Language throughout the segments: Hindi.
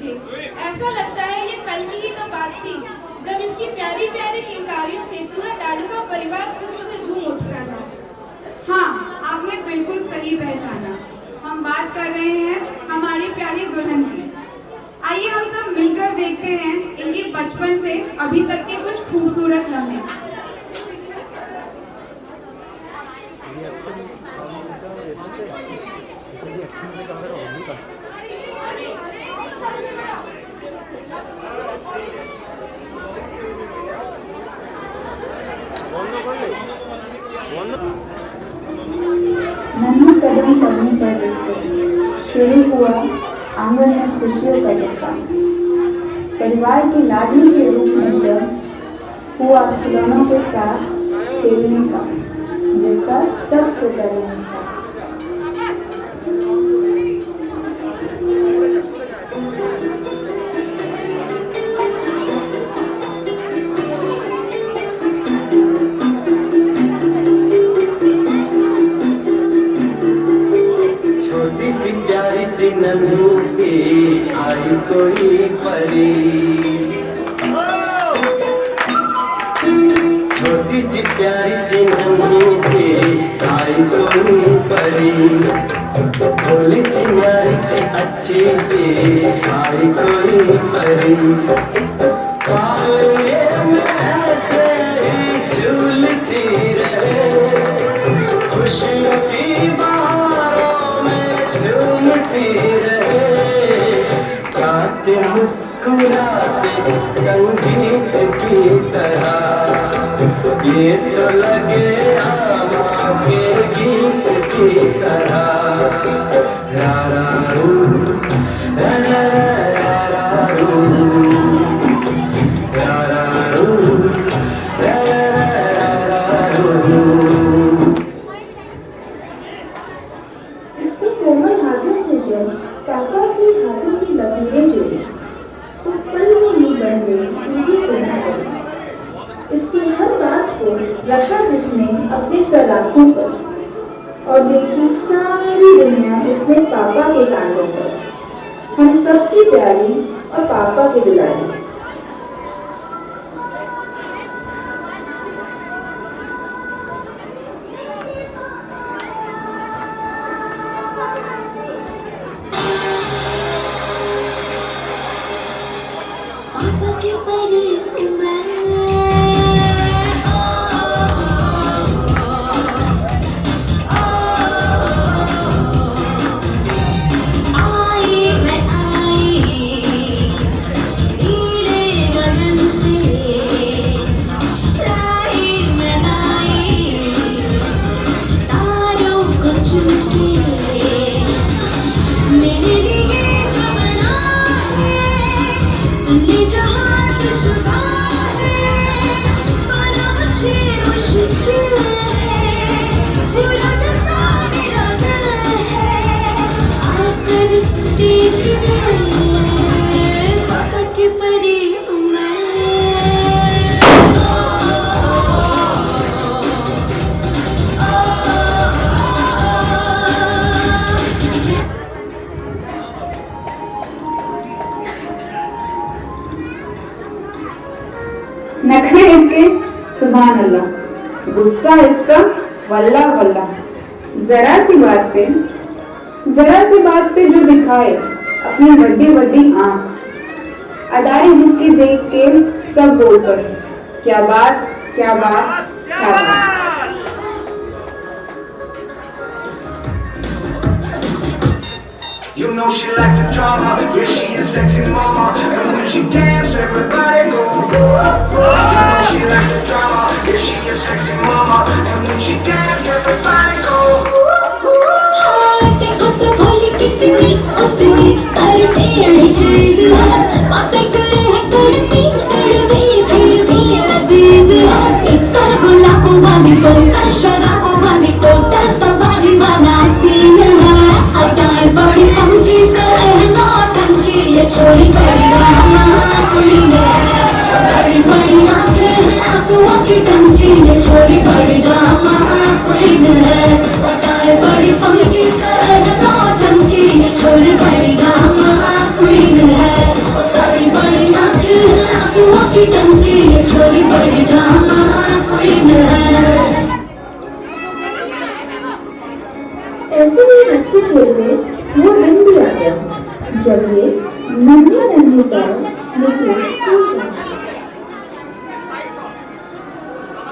लीजिए। ऐसा लगता है ये कल की ही तो बात थी जब इसकी प्यारी प्यारी किलकारियों से पूरा डालू का परिवार खुशी से झूम उठता था। हाँ, आपने बिल्कुल सही पहचाना। हम बात कर रहे हैं हमारी प्यारी दुल्हन की। आइए हम सब मिलकर देखते हैं इनके बचपन से अभी तक के कुछ खूबसूरत लम्हे। नन्ही कदम करने पर जिससे शुरू हुआ आंगन में खुशियों का किस्सा, परिवार की लाडली के रूप में जब हुआ खिलौनों के साथ खेलने का, जिसका सबसे पहले हिस्सा। नन्ही सी आई कोई परी, छोटी सी प्यारी सी नन्ही सी आई कोई परी, भोली सी प्यारी सी अच्छी सी आई कोई परी, ऐसे ही झूलती रहे खुशियों की बहारों में झूमती मुस्कुराते संगीत की तरह, ये तो लगे आमा के गीत की तरह। रा रा रू, रा रा रा रू, रा रा रू, रा रा रू। इसके कोमल हाथों से जब पापा के हाथों की लकीरें जुड़ी तो पल में ही बन गई उनकी सुना गई। इसकी हर बात को रखा जिसने अपने सलाखों पर, और देखी सारी दुनिया इसने पापा के कांधों पर। हम सबकी प्यारी और पापा की दुलारी। नखरे इसके सुभान अल्लाह, गुस्सा इसका वल्ला वल्ला। जरा सी बात पे जो दिखाए अपनी बड़ी बड़ी आंख, अदाएं जिसकी देख के सब बोल पड़े क्या बात क्या बात क्या बात। You know she like the drama, yeah she a sexy mama, and when she dance everybody go. You know she like the drama, yeah she a sexy mama, and when she dance everybody go. हाथे हाथ भोली कितनी उतनी करते हैं चीज़, बातें करे है कड़वी कड़वी फिर भी लजीज। एक तर गुलाबों वाली को, तर शराबों वाली को, तर तवारी वाला सीन है। अदाएं बड़ी फंकी करे नौटंकी, ये छोरी बड़ी ड्रामा क्वीन है। बड़ी बड़ी आंखें हैं आंसुओं की टंकी, ये छोरी बड़ी ड्रामा क्वीन है। अदाएं बड़ी फंकी करे नौटंकी, ये छोरी बड़ी ड्रामा क्वीन है। चलिए नन्हे नन्हे पैर निकले स्कूल जाने।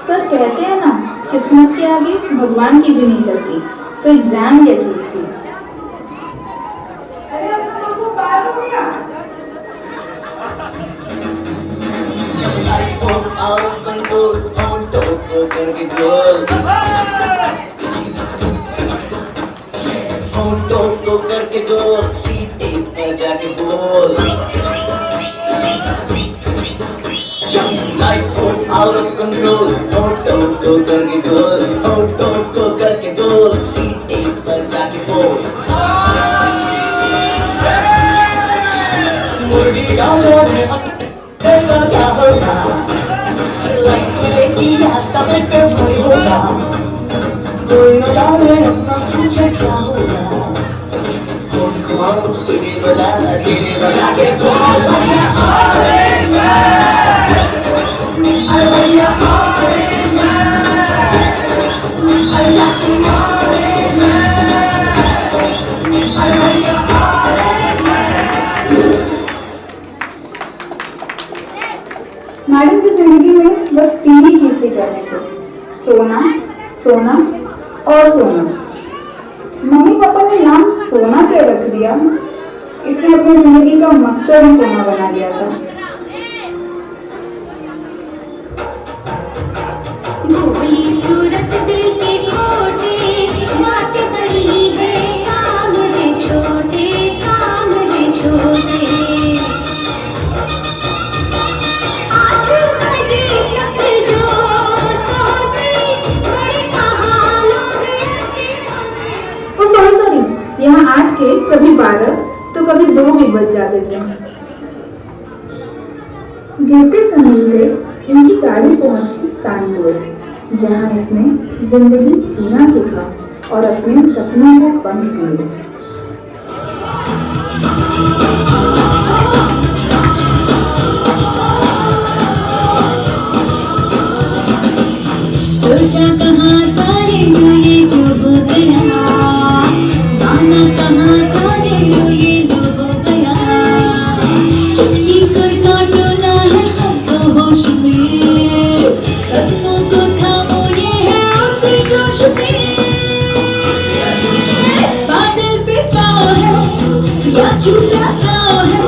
पर कहते हैं ना, किस्मत के आगे भगवान की भी नहीं चलती, तो एग्जाम क्या चीज थी। अरे अब तो हमको पास हो गया। out of control, on top को करके गोल, on top को करके गोल, सीटे पे जाके बोल। Life go out of control, on top को करके गोल, on top को करके गोल, सीटे पे जाके बोल। मुर्गी का जोड़ में क्या होगा? लाइफ को देखिए तब पे कोई होगा, कोई न जाने अपना फ्यूचर क्या होगा। कौन सीढ़ी बजा के कौन भैया ऑरेंज मैन, अरे भैया ऑरेंज मैन, अरे चाची ऑरेंज मैन, अरे भैया ऑरेंज मैन। मैडम की जिंदगी में बस 3 ही चीजें करने को, सोना, सोना और सोना। मम्मी पापा ने नाम सोना क्या रख दिया, इसने अपनी जिंदगी का मकसद ही सोना बना दिया था। गोली सूरत दिल के खोटे, बात बड़ी है, काम है छोटे, काम है छोटे। 8 बजे तक जो सोते, बड़े कहानों में ऐसे होते। ओ सॉरी, यहाँ 8 के कभी 12 तो कभी 2 भी बज जाते थे। गिरते समय इनकी गाड़ी पहुंची कानपुर, जहाँ इसने जिंदगी जीना सीखा और अपने सपनों को पंख दिए। सोचा कहाँ था ये जो हो गया, माना कहाँ था ये जो हो गया। चुटकी कर काटना है हमको होश में, कदमों को थामो ये है उड़ते जोश में। बादल पे पाँव है या झूला गाँव है,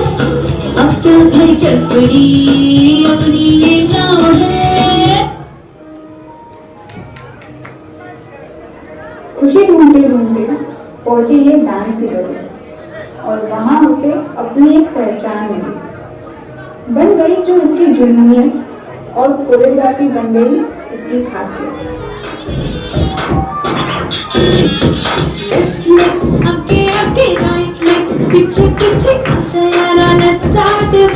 अब क्या घर चल पड़ी अपनी ये गाँव है। खुशी ढूंढते ढूंढते पहुंची ये डांस की गली, और वहां उसे अपनी एक पहचान मिली। बन गई जो इसकी जुनूनियत, और कोरियोग्राफी बन गई इसकी खासियत। आगे आगे राइट में, पीछे पीछे अच्छा यारा, लेट्स स्टार्ट इट।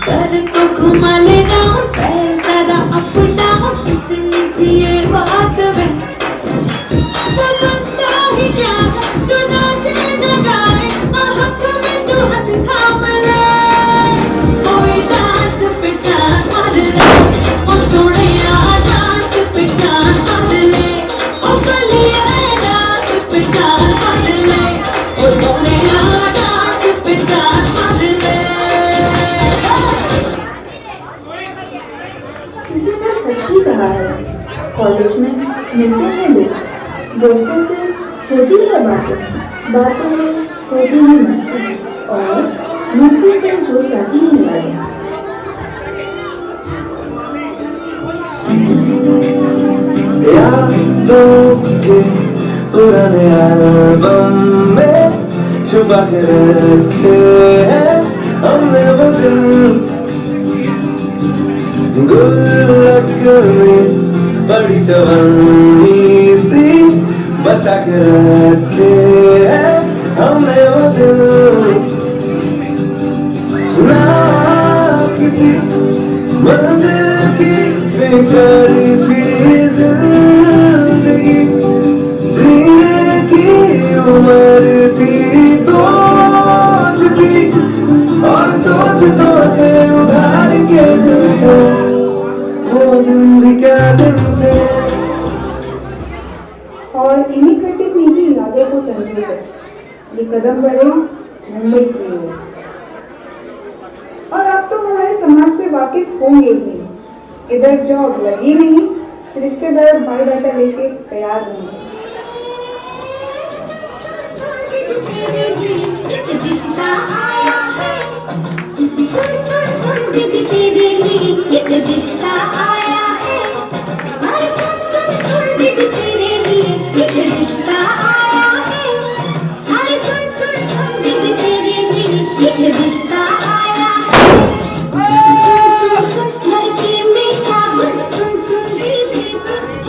सर को घुमा ले डाउन, पैर सारा अप डाउन, इतनी सी ये बात में। लगता ही क्या है जो नाचे न गाए, हक में तू हाथ थाम ले। कोई डांस पे चांस मार ले, ओ सोनिया डांस पे चांस मार ले, ओ गलिया डांस पे चांस मार ले, ओ सोनिया डांस पे चांस मार ले। किसी ने सच ही कहा है, कॉलेज में मिलते हैं लोग, दोस्तों से होती है बातें, बातों में होती है मस्ती, और मस्ती से जो जाती है यादें। यादों के पुराने एल्बम में छुपा के रखे हैं हमने वो दिन, गुल्लक में बड़ी जवानी सी बचा के रखे हैं हमने वो दिन। ना किसी मंजिल की फिक्र थी जिंदगी, जीने की उम्र थी दोस्ती, और दोस्तों से उधार के दिल थे, वो दिन भी क्या दिन थे। और इन्हीं खट्टी मीठी यादों को संजो कर ये कदम बढ़े इधर जॉब लगी नहीं, रिश्तेदार भाई बेटा लेके तैयार होंगे।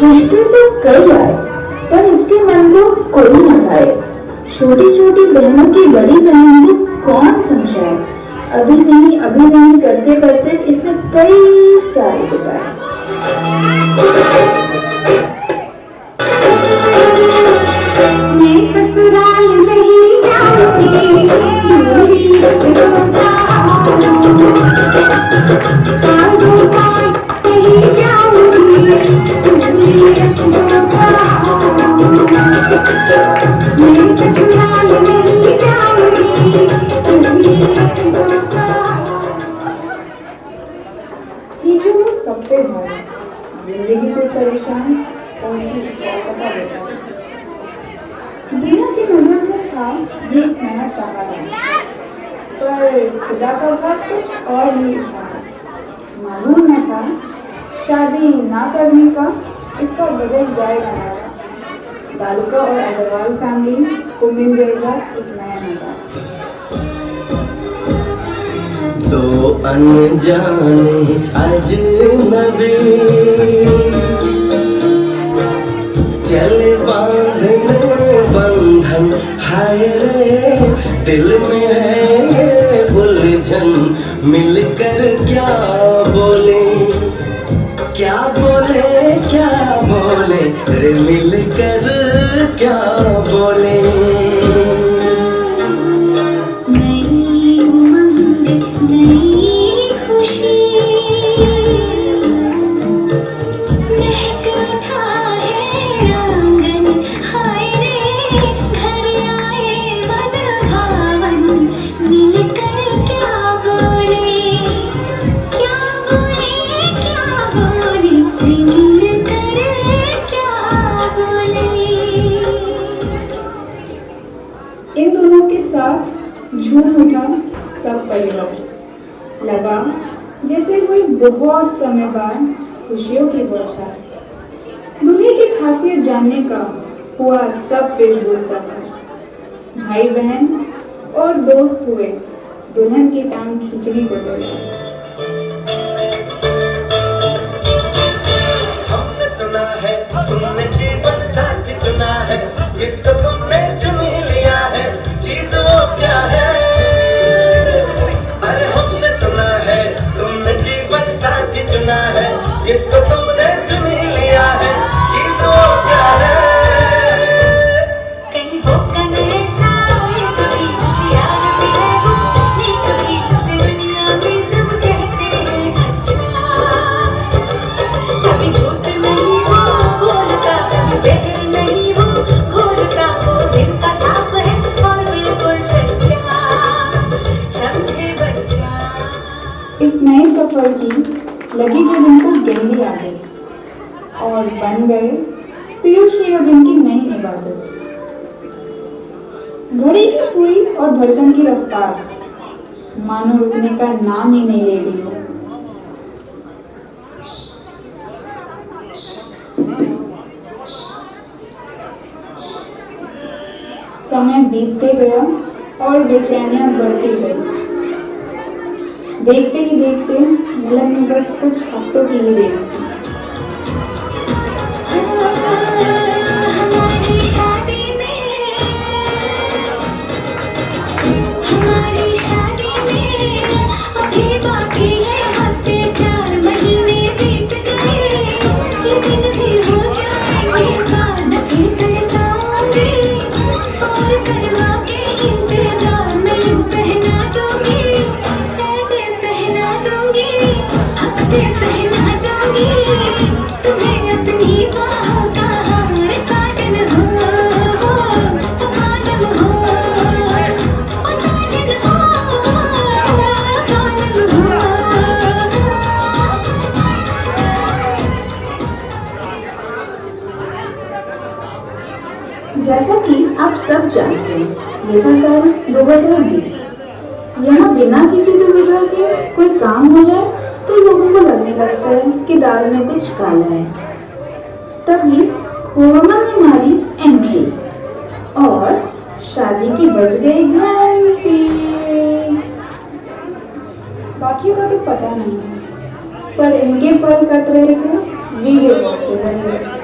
रिश्ते तो कई आए पर इसके मन को कोई न भाए। छोटी छोटी बहनों की बड़ी बहन को कौन समझाए। अभी नहीं करते करते इसने कई साल बिताए। मैं ससुराल नहीं जाऊंगी, चीजों में सब पे भार, जिंदगी से परेशान पहुंची पता बेचारा। दीना की नजर में था ये एक नया सहारा, पर खुदा का वक्त कुछ और ही इशारा। मालूम न था शादी ना करने का इसका बदल जाएगा नारा। दालुका और अग्रवाल फैमिली को मिल जाएगा एक नया नजारा। दो अनजाने अजनबी चले बांधने बंधन, हाय रे दिल में है ये उलझन। मिलकर क्या बोले क्या बोले क्या बोले रे, मिलकर क्या बोले। नई उमंग नई खुशी महक उठा है आंगन, हाय रे घर आए मधुभावन। मिलकर क्या बोले क्या बोले क्या बोले, मिलकर क्या बोले। इन दोनों के साथ झूम उठा सब परिवार। लगा जैसे कोई बहुत समय बाद खुशियों की बौछार। दुनिया की खासियत जानने का हुआ सब बिल्कुल सफर। भाई बहन और दोस्त हुए दुल्हन की टांग खिचड़ी को तोड़ा। हमने सुना है तुमने जीवन साथी चुना है, जिसको तुमने चुन लिया है चीज वो क्या है। अरे हमने सुना है तुमने जीवन साथी चुना है, जिसको तुमने चुन लिया है चीज वो क्या है। कहीं होगा न ऐसा ये कभी होशियार भी है वो, नहीं कभी तुझसे दुनिया में सब कहते हैं अच्छा। कभी झूठ नहीं वो बोलता, कभी जहर नहीं वो घोलता, वो दिल का साफ है और बिल्कुल सच्चा, समझे बच्चा। इस नए सफर की लगी जो दिन को गहरी आ गई और बन गए पीयूषी और दिन की नई इबादत। घड़ी की सुई और धड़कन की रफ्तार मानो रुकने का नाम ही नहीं ले रही हो। समय बीतते गया और बेचैनियां बढ़ती गई। देखते ही देखते मिलन में बस कुछ हफ्तों की ही देर थी। हमारी शादी में अभी बाकी है हफ्ते 4 महीने बीत गए, ये दिन भी हो जाएंगे बाद फिर तरसाऊंगी और करवा के इंतजार मैं यूं पहना दूंगी, ऐसे पहना दूंगी, हक से पहना दूंगी। जैसा कि आप सब जानते हैं, ये था साल 2020। यहाँ बिना किसी दुविधा के कोई काम हो जाए तो लोगों को लगने लगता है कि दाल में कुछ काला है। तभी कोरोना ने मारी एंट्री और शादी की बज गई घंटी। बाकी का तो पता नहीं, पर इनके पल कट रहे थे वीडियो कॉल के जरिए।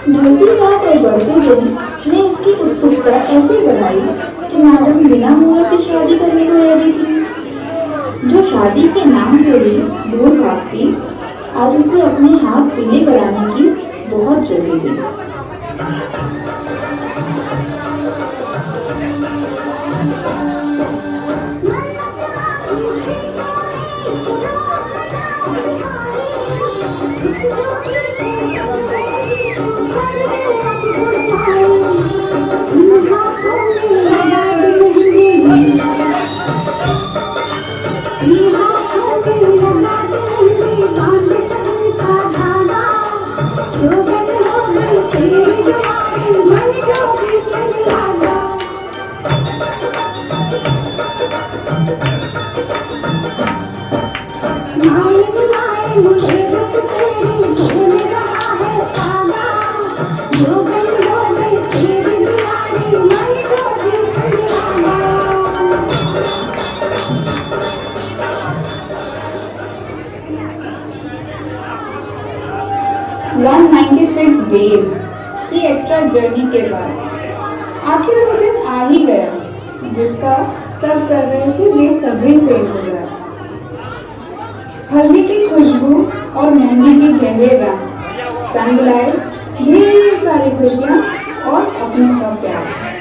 ढलती रात और बढ़ते दिन ने इसकी उत्सुकता ऐसे बढ़ाई कि मैडम बिना मुहूर्त की शादी करने को रेडी थी। जो शादी के नाम से भी दूर भागती, आज उसे अपने हाथ पीले कराने की बहुत जल्दी थी। डेज की एक्स्ट्रा जर्नी के बाद आखिर वो दिन आ ही गया जिसका सब कर रहे थे बेसब्री से इंतजार। हल्दी की खुशबू और मेहंदी के गहरे रंग संग लाए ढेर सारी खुशियाँ और अपनों का प्यार।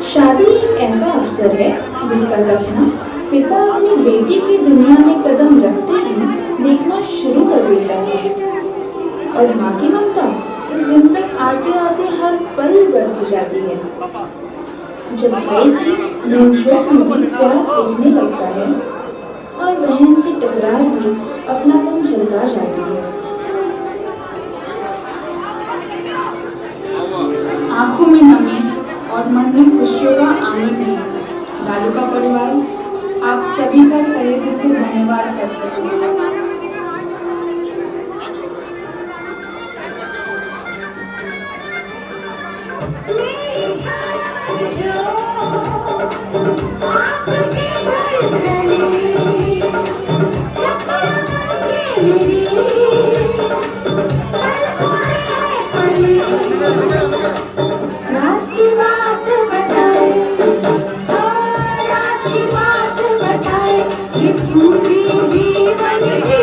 शादी एक ऐसा अवसर है जिसका सपना पिता अपनी बेटी की दुनिया में कदम रखते ही देखना शुरू कर देता है और माँ की ममता इस दिन तक आते आते हर पल बढ़ती जाती है। जब भाई की नोक-झोंक में प्यार दिखने लगता है और बहन से टकरार भी अपनापन झलका जाती है। आंखों में नमी और मन में खुशियों का आनंद है। लालू का परिवार आप सभी का तहे दिल से धन्यवाद करते हैं। आपके के